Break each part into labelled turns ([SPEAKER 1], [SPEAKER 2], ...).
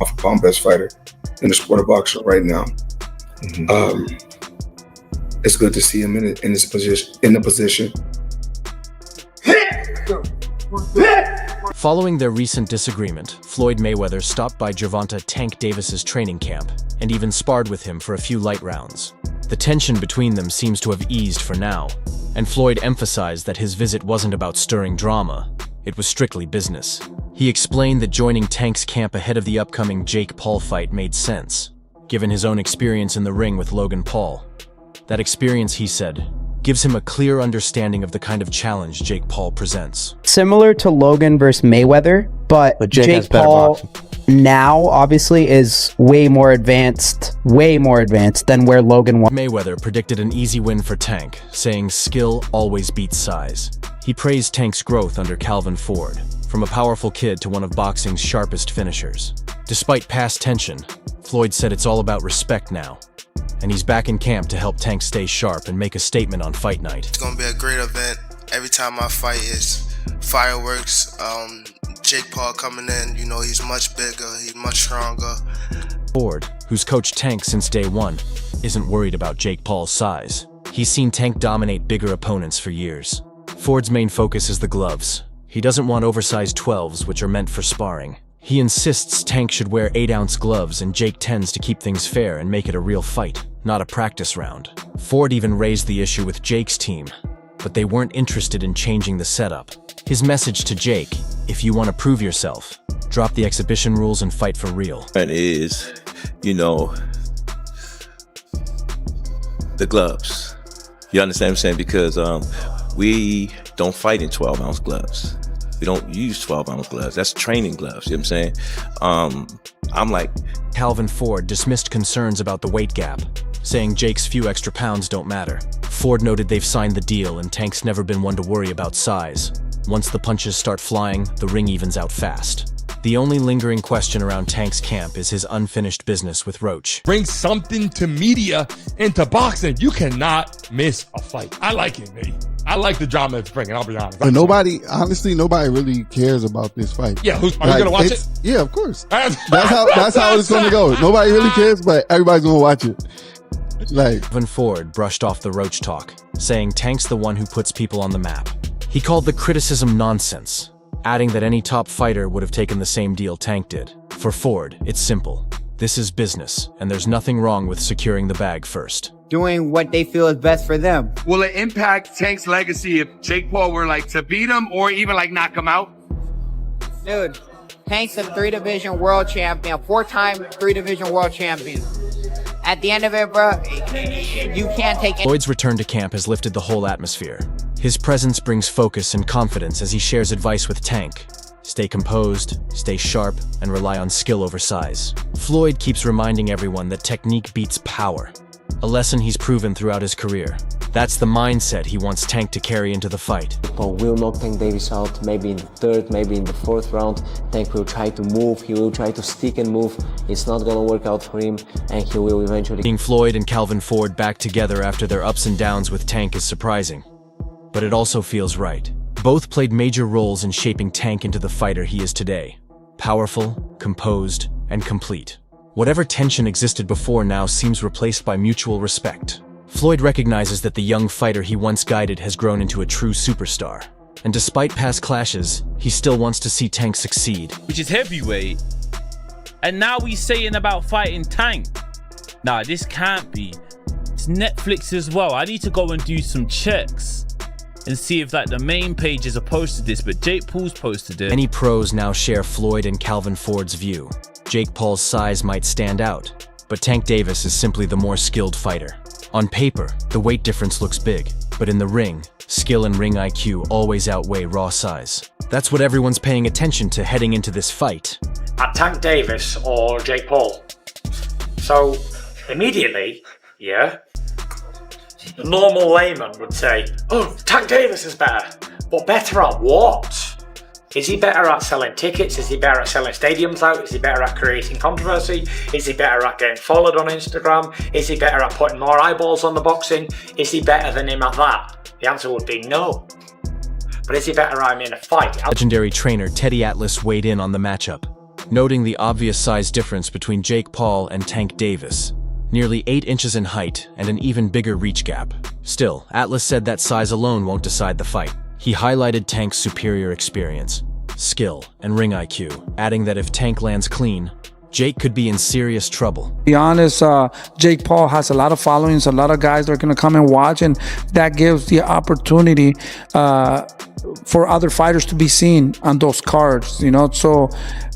[SPEAKER 1] off best fighter in the sport of boxing right now. It's good to see him in this position. In the position.
[SPEAKER 2] Following their recent disagreement, Floyd Mayweather stopped by Gervonta "Tank" Davis's training camp and even sparred with him for a few light rounds. The tension between them seems to have eased for now, and Floyd emphasized that his visit wasn't about stirring drama, it was strictly business. He explained that joining Tank's camp ahead of the upcoming Jake Paul fight made sense, given his own experience in the ring with Logan Paul. That experience, he said, gives him a clear understanding of the kind of challenge Jake Paul presents.
[SPEAKER 3] Similar to Logan versus Mayweather, but Jake Paul now obviously is way more advanced than where Logan was.
[SPEAKER 2] Mayweather predicted an easy win for Tank, saying skill always beats size. He praised Tank's growth under Calvin Ford, from a powerful kid to one of boxing's sharpest finishers. Despite past tension, Floyd said it's all about respect now, and he's back in camp to help Tank stay sharp and make a statement on fight night.
[SPEAKER 4] It's gonna be a great event. Every time I fight is fireworks. Jake Paul coming in, you know, he's much bigger, he's much stronger.
[SPEAKER 2] Ford, who's coached Tank since day one, isn't worried about Jake Paul's size. He's seen Tank dominate bigger opponents for years. Ford's main focus is the gloves. He doesn't want oversized 12s, which are meant for sparring. He insists Tank should wear 8-ounce gloves, and Jake tends to keep things fair and make it a real fight, not a practice round. Ford even raised the issue with Jake's team, but they weren't interested in changing the setup. His message to Jake: if you want to prove yourself, drop the exhibition rules and fight for real.
[SPEAKER 5] And is, you know, the gloves. You understand what I'm saying? Because we don't fight in 12-ounce gloves. We don't use 12-ounce gloves. That's training gloves, you know what I'm saying? I'm like...
[SPEAKER 2] Calvin Ford dismissed concerns about the weight gap, saying Jake's few extra pounds don't matter. Ford noted they've signed the deal and Tank's never been one to worry about size. Once the punches start flying, the ring evens out fast. The only lingering question around Tank's camp is his unfinished business with Roach.
[SPEAKER 6] Bring something to media into boxing. You cannot miss a fight. I like it, baby. I like the drama it's bringing, I'll be honest.
[SPEAKER 7] But nobody really cares about this fight.
[SPEAKER 6] Yeah, are you gonna watch it?
[SPEAKER 7] Yeah, of course. That's how it's gonna go. Nobody really cares, but everybody's gonna watch it.
[SPEAKER 2] Calvin Ford brushed off the Roach talk, saying Tank's the one who puts people on the map. He called the criticism nonsense, adding that any top fighter would have taken the same deal Tank did. For Ford, it's simple. This is business, and there's nothing wrong with securing the bag first.
[SPEAKER 8] Doing what they feel is best for them.
[SPEAKER 9] Will it impact Tank's legacy if Jake Paul were like to beat him or even like knock him out?
[SPEAKER 8] Dude, Tank's a 3-division world champion, 4-time 3-division world champion. At the end of it, bro, you can't take it.
[SPEAKER 2] Floyd's return to camp has lifted the whole atmosphere. His presence brings focus and confidence as he shares advice with Tank. Stay composed, stay sharp, and rely on skill over size. Floyd keeps reminding everyone that technique beats power, a lesson he's proven throughout his career. That's the mindset he wants Tank to carry into the fight.
[SPEAKER 10] Paul will knock Tank Davis out, maybe in the 3rd, maybe in the 4th round. Tank will try to move, he will try to stick and move. It's not gonna work out for him, and he will eventually...
[SPEAKER 2] Seeing Floyd and Calvin Ford back together after their ups and downs with Tank is surprising, but it also feels right. Both played major roles in shaping Tank into the fighter he is today. Powerful, composed, and complete. Whatever tension existed before now seems replaced by mutual respect. Floyd recognizes that the young fighter he once guided has grown into a true superstar. And despite past clashes, he still wants to see Tank succeed.
[SPEAKER 11] Which is heavyweight. And now he's saying about fighting Tank. Nah, this can't be. It's Netflix as well. I need to go and do some checks and see if like the main pages have posted this, but Jake Paul's posted it.
[SPEAKER 2] Many pros now share Floyd and Calvin Ford's view. Jake Paul's size might stand out, but Tank Davis is simply the more skilled fighter. On paper, the weight difference looks big, but in the ring, skill and ring IQ always outweigh raw size. That's what everyone's paying attention to heading into this fight.
[SPEAKER 12] At Tank Davis or Jake Paul? So, immediately, yeah, the normal layman would say, oh, Tank Davis is better. But better at what? Is he better at selling tickets? Is he better at selling stadiums out? Is he better at creating controversy? Is he better at getting followed on Instagram? Is he better at putting more eyeballs on the boxing? Is he better than him at that? The answer would be no. But is he better at him in a fight?
[SPEAKER 2] Legendary trainer Teddy Atlas weighed in on the matchup. noting the obvious size difference between Jake Paul and Tank Davis. Nearly 8 inches in height and an even bigger reach gap. Still, Atlas said that size alone won't decide the fight. He highlighted Tank's superior experience, skill, and ring IQ, adding that if Tank lands clean, Jake could be in serious trouble.
[SPEAKER 13] To be honest, Jake Paul has a lot of followings, a lot of guys that are going to come and watch, and that gives the opportunity for other fighters to be seen on those cards, you know. So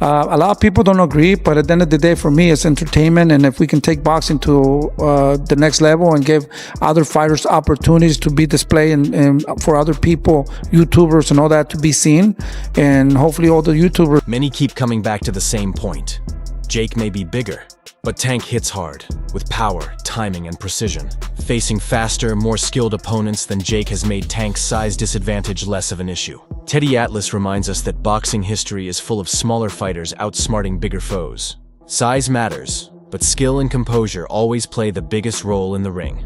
[SPEAKER 13] a lot of people don't agree, but at the end of the day, for me, it's entertainment. And if we can take boxing to the next level and give other fighters opportunities to be displayed and for other people, YouTubers and all that, to be seen, and hopefully all the YouTubers.
[SPEAKER 2] Many keep coming back to the same point. Jake may be bigger, but Tank hits hard, with power, timing, and precision. Facing faster, more skilled opponents than Jake has made Tank's size disadvantage less of an issue. Teddy Atlas reminds us that boxing history is full of smaller fighters outsmarting bigger foes. Size matters, but skill and composure always play the biggest role in the ring.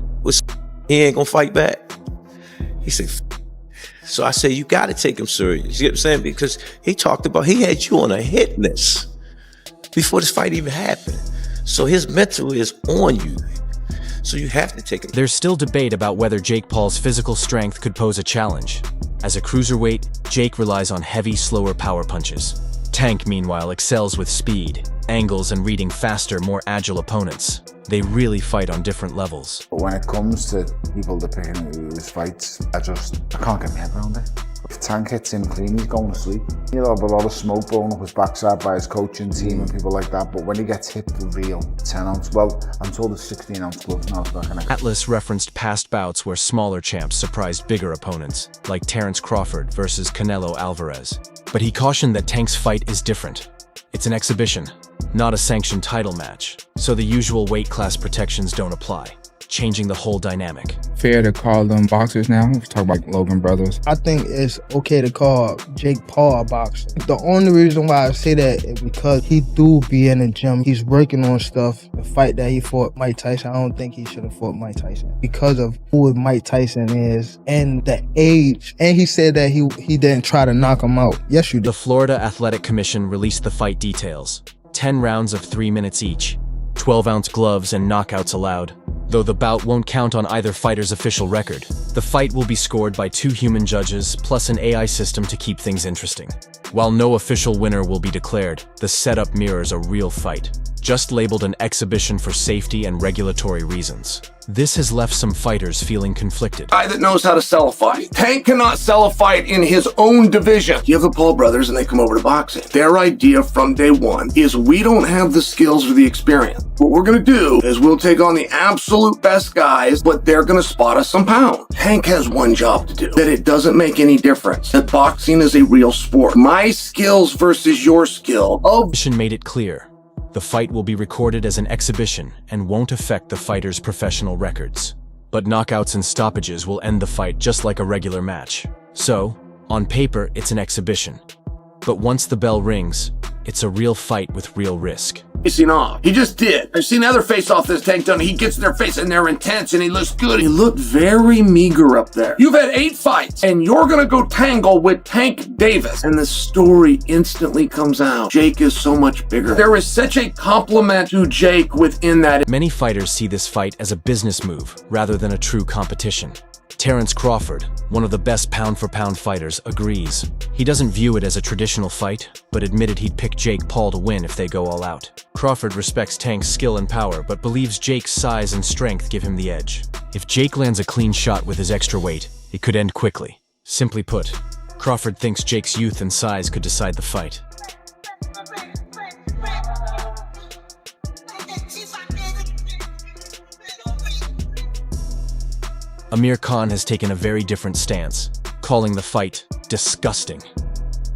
[SPEAKER 5] He ain't gonna fight back. He said, so I say, you gotta take him serious. You get what I'm saying? Because he talked about, he had you on a hit list before this fight even happened. So his mental is on you. So you have to take it.
[SPEAKER 2] There's still debate about whether Jake Paul's physical strength could pose a challenge. As a cruiserweight, Jake relies on heavy, slower power punches. Tank, meanwhile, excels with speed, angles, and reading faster, more agile opponents. They really fight on different levels.
[SPEAKER 14] But when it comes to people depicting his fights, I can't get my head around it. If Tank hits him clean, he's going to sleep. He'll have a lot of smoke blowing up his backside by his coaching team and people like that, but when he gets hit with real 10-ounce, well, I'm told it's 16-ounce gloves now.
[SPEAKER 2] Atlas referenced past bouts where smaller champs surprised bigger opponents, like Terence Crawford versus Canelo Alvarez. But he cautioned that Tank's fight is different. It's an exhibition, not a sanctioned title match, so the usual weight class protections don't apply, changing the whole dynamic.
[SPEAKER 15] Fair to call them boxers now? We talk about Logan brothers.
[SPEAKER 16] I think it's okay to call Jake Paul a boxer. The only reason why I say that is because he do be in the gym. He's working on stuff. The fight that he fought Mike Tyson, I don't think he should have fought Mike Tyson because of who Mike Tyson is and the age. And he said that he didn't try to knock him out. Yes, you did.
[SPEAKER 2] The Florida Athletic Commission released the fight details. 10 rounds of 3 minutes each. 12-ounce gloves and knockouts allowed. Though the bout won't count on either fighter's official record, the fight will be scored by 2 human judges plus an AI system to keep things interesting. While no official winner will be declared, the setup mirrors a real fight, just labeled an exhibition for safety and regulatory reasons. This has left some fighters feeling conflicted.
[SPEAKER 17] Guy that knows how to sell a fight. Tank cannot sell a fight in his own division. You have the Paul brothers and they come over to boxing. Their idea from day one is we don't have the skills or the experience. What we're gonna do is we'll take on the absolute best guys, but they're gonna spot us some pounds. Tank has one job to do, that it doesn't make any difference, that boxing is a real sport. My skills versus your skill.
[SPEAKER 2] The commission made it clear. The fight will be recorded as an exhibition and won't affect the fighter's professional records. But knockouts and stoppages will end the fight just like a regular match. So, on paper, it's an exhibition. But once the bell rings, it's a real fight with real risk.
[SPEAKER 17] Facing off. He just did. I've seen other face-off this Tank done. He gets their face and they're intense and he looks good. He looked very meager up there. You've had 8 fights and you're gonna go tangle with Tank Davis. And the story instantly comes out. Jake is so much bigger. There is such a compliment to Jake within that.
[SPEAKER 2] Many fighters see this fight as a business move rather than a true competition. Terence Crawford, one of the best pound-for-pound fighters, agrees. He doesn't view it as a traditional fight, but admitted he'd pick Jake Paul to win if they go all out. Crawford respects Tank's skill and power, but believes Jake's size and strength give him the edge. If Jake lands a clean shot with his extra weight, it could end quickly. Simply put, Crawford thinks Jake's youth and size could decide the fight. Amir Khan has taken a very different stance, calling the fight disgusting.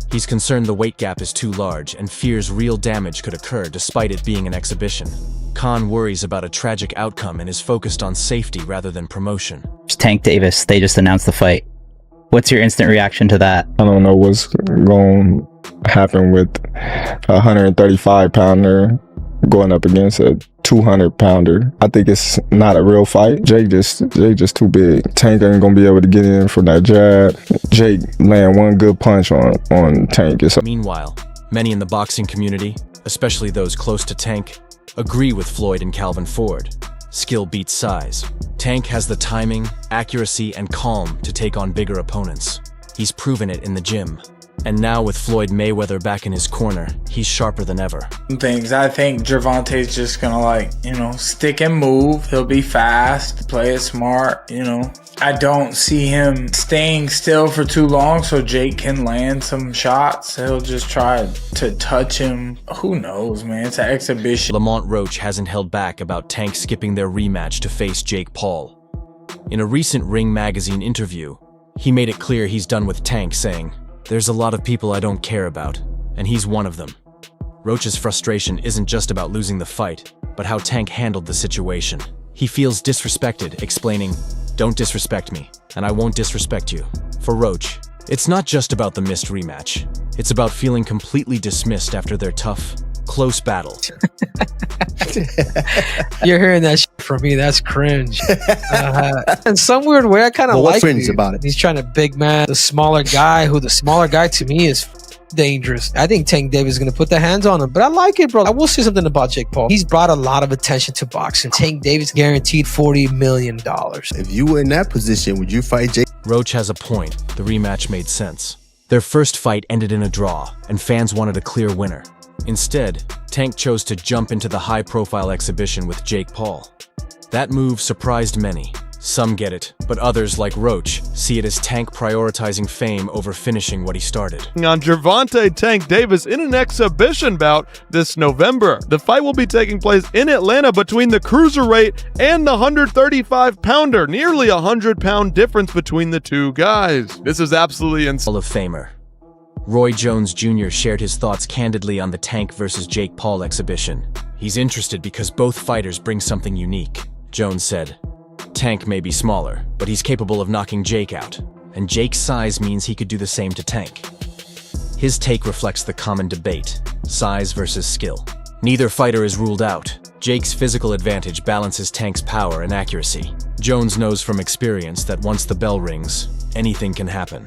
[SPEAKER 2] He's concerned the weight gap is too large and fears real damage could occur despite it being an exhibition. Khan worries about a tragic outcome and is focused on safety rather than promotion.
[SPEAKER 3] Tank Davis, they just announced the fight. What's your instant reaction to that?
[SPEAKER 15] I don't know what's going to happen with a 135-pounder going up against a 200-pounder. I think it's not a real fight. Jake just too big. Tank ain't gonna be able to get in from that jab. Jake land one good punch on Tank.
[SPEAKER 2] Meanwhile, many in the boxing community, especially those close to Tank, agree with Floyd and Calvin Ford. Skill beats size. Tank has the timing, accuracy, and calm to take on bigger opponents. He's proven it in the gym. And now with Floyd Mayweather back in his corner, he's sharper than ever.
[SPEAKER 13] I think Gervonta's just gonna stick and move. He'll be fast, play it smart, I don't see him staying still for too long so Jake can land some shots. He'll just try to touch him. Who knows, man? It's an exhibition.
[SPEAKER 2] Lamont Roach hasn't held back about Tank skipping their rematch to face Jake Paul. In a recent Ring Magazine interview, he made it clear he's done with Tank, saying, "There's a lot of people I don't care about, and he's one of them." Roach's frustration isn't just about losing the fight, but how Tank handled the situation. He feels disrespected, explaining, "Don't disrespect me, and I won't disrespect you." For Roach, it's not just about the missed rematch. It's about feeling completely dismissed after their tough, close battle.
[SPEAKER 18] You're hearing that shit from me. That's cringe. In some weird way, I kind of like
[SPEAKER 19] cringe about it.
[SPEAKER 18] He's trying to big man the smaller guy, who the smaller guy to me is dangerous. I think Tank Davis is going to put the hands on him, but I like it, bro. I will say something about Jake Paul. He's brought a lot of attention to boxing. Tank Davis guaranteed $40 million.
[SPEAKER 19] If you were in that position, would you fight Jake?
[SPEAKER 2] Roach has a point. The rematch made sense. Their first fight ended in a draw, and fans wanted a clear winner. Instead, Tank chose to jump into the high-profile exhibition with Jake Paul. That move surprised many. Some get it, but others, like Roach, see it as Tank prioritizing fame over finishing what he started.
[SPEAKER 20] On Gervonta Tank Davis in an exhibition bout this November. The fight will be taking place in Atlanta between the cruiserweight and the 135-pounder, nearly a 100-pound difference between the two guys. This is absolutely insane.
[SPEAKER 2] Hall of Famer Roy Jones Jr. shared his thoughts candidly on the Tank vs. Jake Paul exhibition. He's interested because both fighters bring something unique. Jones said, "Tank may be smaller, but he's capable of knocking Jake out, and Jake's size means he could do the same to Tank." His take reflects the common debate, size versus skill. Neither fighter is ruled out. Jake's physical advantage balances Tank's power and accuracy. Jones knows from experience that once the bell rings, anything can happen.